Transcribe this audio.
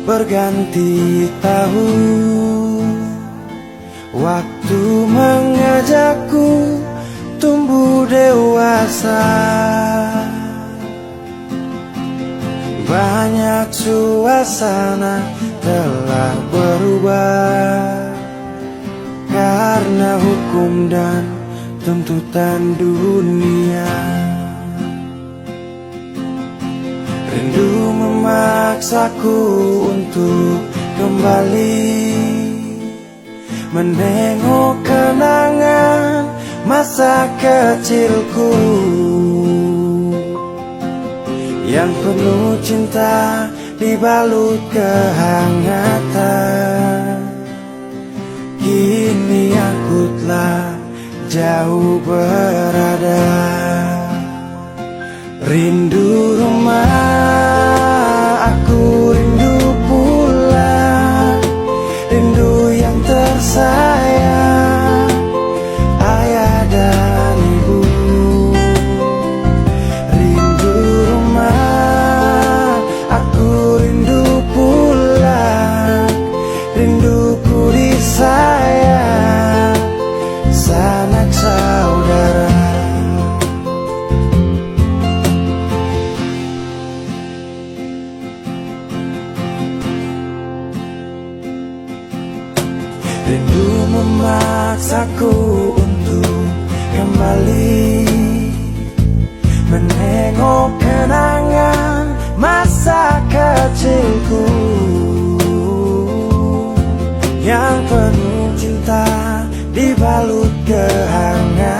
berganti tahun. Waktu mengajakku tumbuh dewasa. Banyak suasana telah berubah karena hukum dan tuntutan dunia. Rindu memaksaku untuk kembali menengok kenangan masa kecilku yang penuh cinta dibalut kehangatan. Kini aku telah jauh berada. Rindu rumah, aku rindu pulang. Rindu yang tersayang, ayah dan ibu. Rindu rumah, aku rindu pulang. Rinduku disayang, sanak saudara. Rindu memaksaku untuk kembali menengok kenangan masa kecilku yang penuh cinta dibalut kehangan.